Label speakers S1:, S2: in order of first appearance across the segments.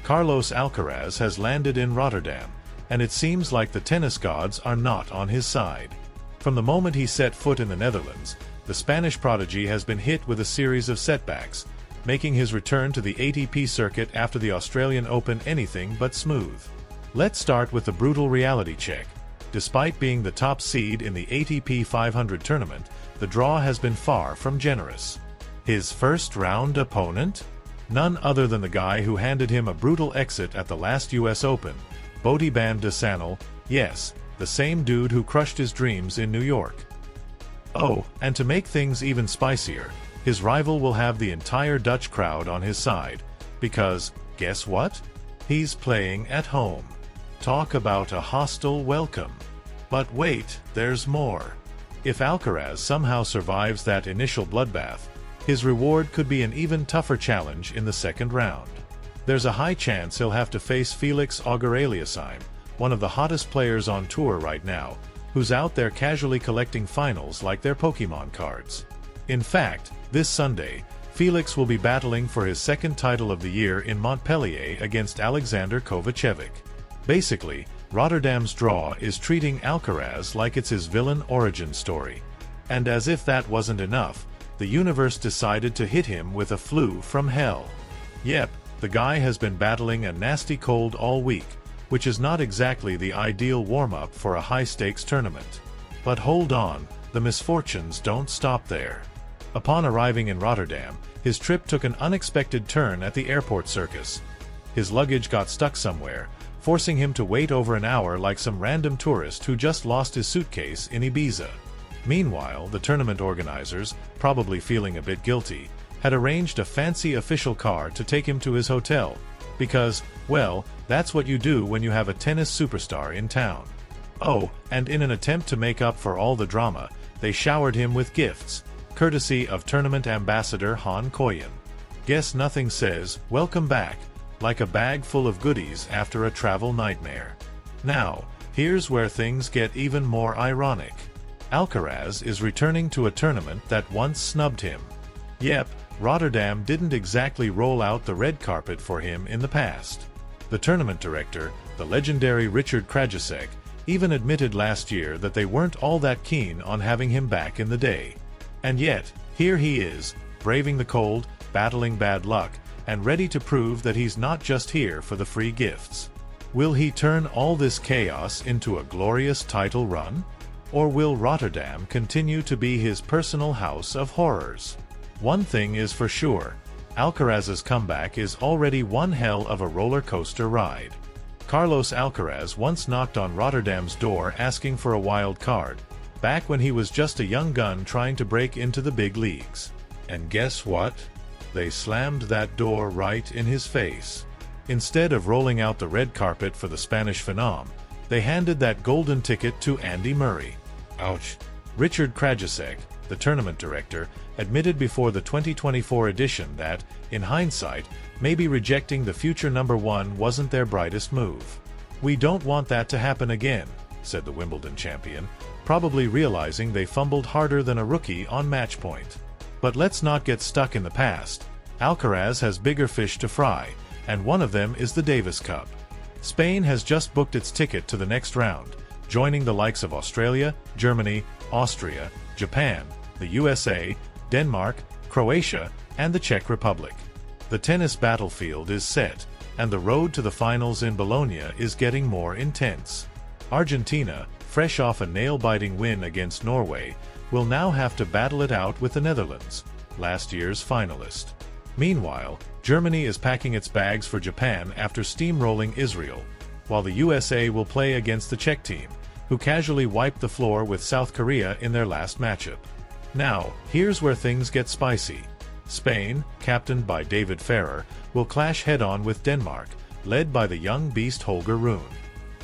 S1: Carlos Alcaraz has landed in Rotterdam, and it seems like the tennis gods are not on his side. From the moment he set foot in the Netherlands, the Spanish prodigy has been hit with a series of setbacks, making his return to the ATP circuit after the Australian Open anything but smooth. Let's start with the brutal reality check. Despite being the top seed in the ATP 500 tournament, the draw has been far from generous. His first-round opponent? None other than the guy who handed him a brutal exit at the last US Open, Bodyban de Sanel, yes, the same dude who crushed his dreams in New York. Oh, and to make things even spicier, his rival will have the entire Dutch crowd on his side, because, guess what? He's playing at home. Talk about a hostile welcome. But wait, there's more. If Alcaraz somehow survives that initial bloodbath, his reward could be an even tougher challenge in the second round. There's a high chance he'll have to face Felix Auger-Aliassime, one of the hottest players on tour right now, who's out there casually collecting finals like they're Pokemon cards. In fact, this Sunday, Felix will be battling for his second title of the year in Montpellier against Alexander Kovacevic. Basically, Rotterdam's draw is treating Alcaraz like it's his villain origin story. And as if that wasn't enough, the universe decided to hit him with a flu from hell. Yep, the guy has been battling a nasty cold all week, which is not exactly the ideal warm-up for a high-stakes tournament. But hold on, the misfortunes don't stop there. Upon arriving in Rotterdam, his trip took an unexpected turn at the airport circus. His luggage got stuck somewhere, forcing him to wait over an hour like some random tourist who just lost his suitcase in Ibiza. Meanwhile, the tournament organizers, probably feeling a bit guilty, had arranged a fancy official car to take him to his hotel, because, well, that's what you do when you have a tennis superstar in town. Oh, and in an attempt to make up for all the drama, they showered him with gifts, courtesy of tournament ambassador Han Koyen. Guess nothing says, "Welcome back," like a bag full of goodies after a travel nightmare. Now, here's where things get even more ironic. Alcaraz is returning to a tournament that once snubbed him. Yep, Rotterdam didn't exactly roll out the red carpet for him in the past. The tournament director, the legendary Richard Krajicek, even admitted last year that they weren't all that keen on having him back in the day. And yet, here he is, braving the cold, battling bad luck, and ready to prove that he's not just here for the free gifts. Will he turn all this chaos into a glorious title run? Or will Rotterdam continue to be his personal house of horrors? One thing is for sure, Alcaraz's comeback is already one hell of a roller coaster ride. Carlos Alcaraz once knocked on Rotterdam's door asking for a wild card, back when he was just a young gun trying to break into the big leagues. And guess what? They slammed that door right in his face. Instead of rolling out the red carpet for the Spanish phenom, they handed that golden ticket to Andy Murray. Ouch. Richard Krajicek, the tournament director, admitted before the 2024 edition that, in hindsight, maybe rejecting the future #1 wasn't their brightest move. "We don't want that to happen again," said the Wimbledon champion, probably realizing they fumbled harder than a rookie on match point. But let's not get stuck in the past. Alcaraz has bigger fish to fry, and one of them is the Davis Cup. Spain has just booked its ticket to the next round, joining the likes of Australia, Germany, Austria, Japan, the USA, Denmark, Croatia, and the Czech Republic. The tennis battlefield is set, and the road to the finals in Bologna is getting more intense. Argentina, fresh off a nail-biting win against Norway, will now have to battle it out with the Netherlands, last year's finalist. Meanwhile, Germany is packing its bags for Japan after steamrolling Israel, while the USA will play against the Czech team, who casually wiped the floor with South Korea in their last matchup. Now, here's where things get spicy. Spain, captained by David Ferrer, will clash head-on with Denmark, led by the young beast Holger Rune.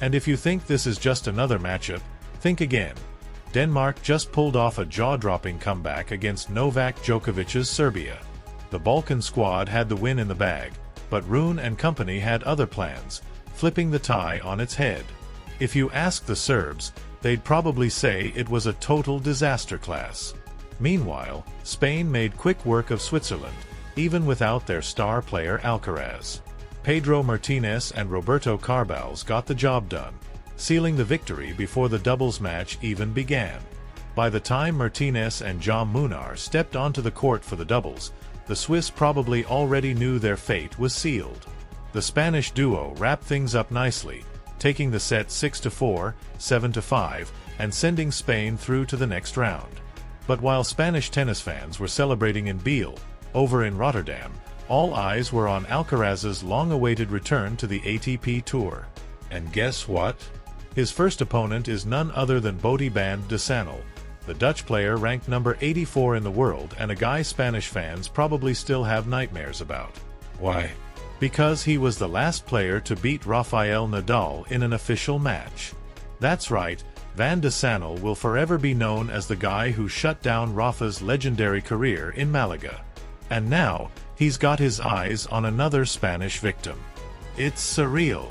S1: And if you think this is just another matchup, think again. Denmark just pulled off a jaw-dropping comeback against Novak Djokovic's Serbia. The Balkan squad had the win in the bag, but Rune and company had other plans, flipping the tie on its head. If you ask the Serbs, they'd probably say it was a total disaster class. Meanwhile, Spain made quick work of Switzerland, even without their star player Alcaraz. Pedro Martinez and Roberto Carvalho got the job done, sealing the victory before the doubles match even began. By the time Martinez and Jaume Munar stepped onto the court for the doubles, the Swiss probably already knew their fate was sealed. The Spanish duo wrapped things up nicely, taking the set 6-4, 7-5, and sending Spain through to the next round. But while Spanish tennis fans were celebrating in Biel, over in Rotterdam, all eyes were on Alcaraz's long-awaited return to the ATP Tour. And guess what? His first opponent is none other than Bodyban de Sanel, the Dutch player ranked number 84 in the world and a guy Spanish fans probably still have nightmares about. Why? Because he was the last player to beat Rafael Nadal in an official match. That's right, Van de Sanel will forever be known as the guy who shut down Rafa's legendary career in Malaga. And now, he's got his eyes on another Spanish victim. It's surreal.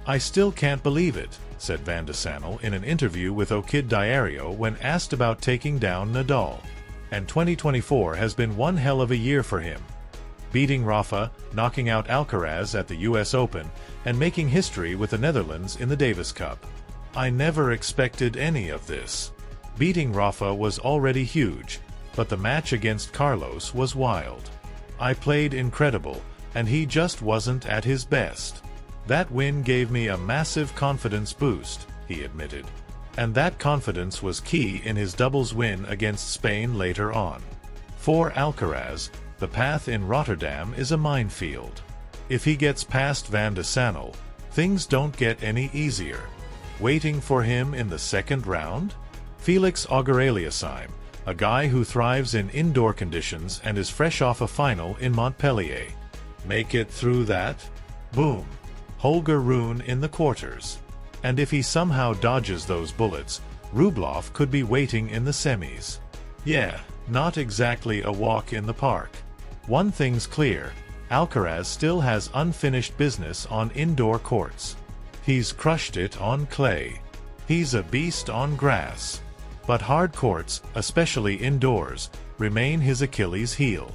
S1: I still can't believe it, said Van de Sanel in an interview with O Kid Diario when asked about taking down Nadal. And 2024 has been one hell of a year for him. Beating Rafa, knocking out Alcaraz at the US Open, and making history with the Netherlands in the Davis Cup. I never expected any of this. Beating Rafa was already huge, but the match against Carlos was wild. I played incredible, and he just wasn't at his best. That win gave me a massive confidence boost, he admitted. And that confidence was key in his doubles win against Spain later on. For Alcaraz, the path in Rotterdam is a minefield. If he gets past Van de Sanel, things don't get any easier. Waiting for him in the second round? Felix Auger-Aliassime, a guy who thrives in indoor conditions and is fresh off a final in Montpellier. Make it through that? Boom. Holger Rune in the quarters. And if he somehow dodges those bullets, Rublev could be waiting in the semis. Yeah, not exactly a walk in the park. One thing's clear, Alcaraz still has unfinished business on indoor courts. He's crushed it on clay. He's a beast on grass. But hard courts, especially indoors, remain his Achilles heel.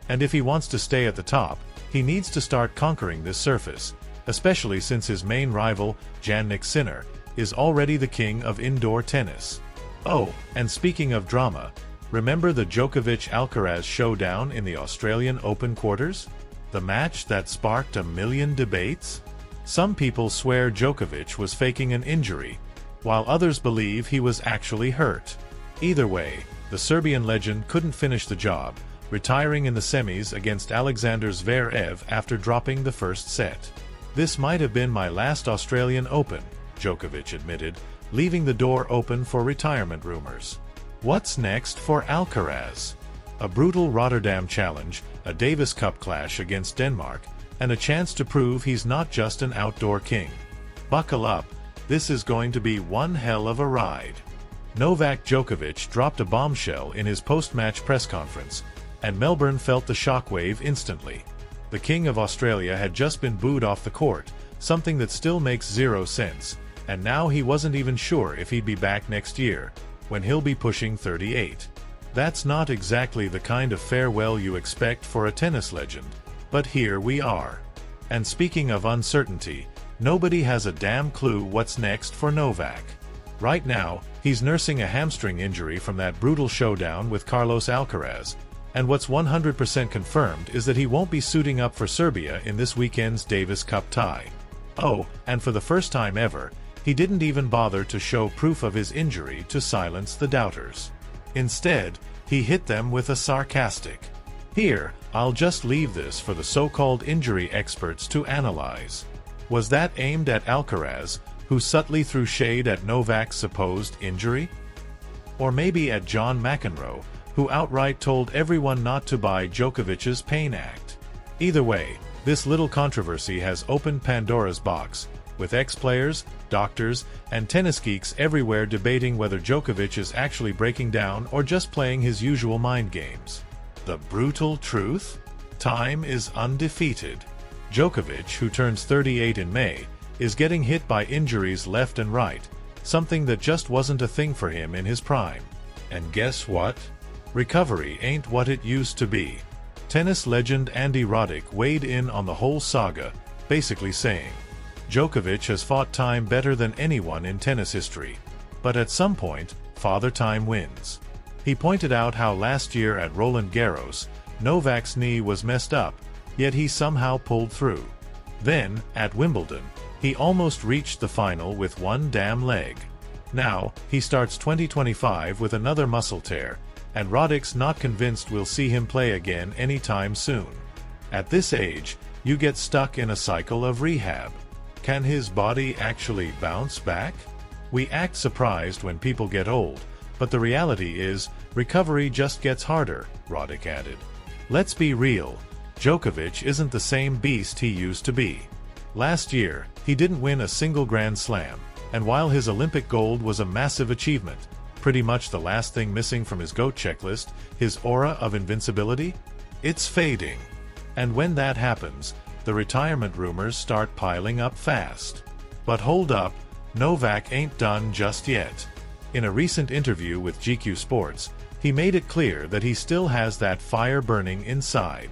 S1: And if he wants to stay at the top, he needs to start conquering this surface, especially since his main rival, Jannik Sinner, is already the king of indoor tennis. Oh, and speaking of drama, remember the Djokovic-Alcaraz showdown in the Australian Open quarters? The match that sparked a million debates? Some people swear Djokovic was faking an injury, while others believe he was actually hurt. Either way, the Serbian legend couldn't finish the job, retiring in the semis against Alexander Zverev after dropping the first set. This might have been my last Australian Open, Djokovic admitted, leaving the door open for retirement rumors. What's next for Alcaraz? A brutal Rotterdam challenge, a Davis Cup clash against Denmark, and a chance to prove he's not just an outdoor king. Buckle up, this is going to be one hell of a ride. Novak Djokovic dropped a bombshell in his post-match press conference, and Melbourne felt the shockwave instantly. The King of Australia had just been booed off the court, something that still makes zero sense, and now he wasn't even sure if he'd be back next year, when he'll be pushing 38. That's not exactly the kind of farewell you expect for a tennis legend, but here we are. And speaking of uncertainty, nobody has a damn clue what's next for Novak. Right now, he's nursing a hamstring injury from that brutal showdown with Carlos Alcaraz, and what's 100% confirmed is that he won't be suiting up for Serbia in this weekend's Davis Cup tie. Oh, and for the first time ever, he didn't even bother to show proof of his injury to silence the doubters. Instead, he hit them with a sarcastic, "Here, I'll just leave this for the so-called injury experts to analyze." Was that aimed at Alcaraz, who subtly threw shade at Novak's supposed injury? Or maybe at John McEnroe, who outright told everyone not to buy Djokovic's Pain Act? Either way, this little controversy has opened Pandora's box, with ex-players, doctors, and tennis geeks everywhere debating whether Djokovic is actually breaking down or just playing his usual mind games. The brutal truth? Time is undefeated. Djokovic, who turns 38 in May, is getting hit by injuries left and right, something that just wasn't a thing for him in his prime. And guess what? Recovery ain't what it used to be. Tennis legend Andy Roddick weighed in on the whole saga, basically saying, Djokovic has fought time better than anyone in tennis history, but at some point, Father Time wins. He pointed out how last year at Roland Garros, Novak's knee was messed up, yet he somehow pulled through. Then, at Wimbledon, he almost reached the final with one damn leg. Now, he starts 2025 with another muscle tear, and Roddick's not convinced we'll see him play again anytime soon. At this age, you get stuck in a cycle of rehab. Can his body actually bounce back? We act surprised when people get old, but the reality is, recovery just gets harder, Roddick added. Let's be real, Djokovic isn't the same beast he used to be. Last year, he didn't win a single Grand Slam, and while his Olympic gold was a massive achievement, pretty much the last thing missing from his GOAT checklist, his aura of invincibility, it's fading. And when that happens, the retirement rumors start piling up fast. But hold up, Novak ain't done just yet. In a recent interview with GQ Sports, he made it clear that he still has that fire burning inside.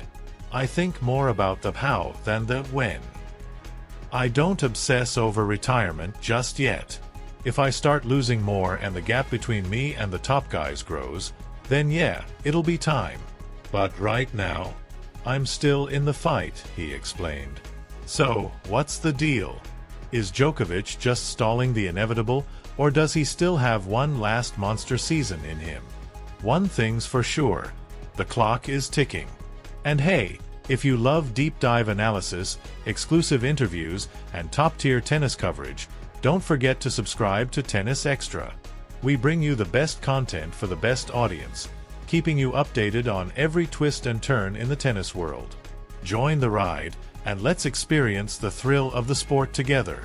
S1: I think more about the how than the when. I don't obsess over retirement just yet. If I start losing more and the gap between me and the top guys grows, then yeah, it'll be time. But right now, I'm still in the fight, he explained. So, what's the deal? Is Djokovic just stalling the inevitable, or does he still have one last monster season in him? One thing's for sure, the clock is ticking. And hey, if you love deep dive analysis, exclusive interviews, and top-tier tennis coverage, don't forget to subscribe to Tennis Extra. We bring you the best content for the best audience, keeping you updated on every twist and turn in the tennis world. Join the ride, and let's experience the thrill of the sport together.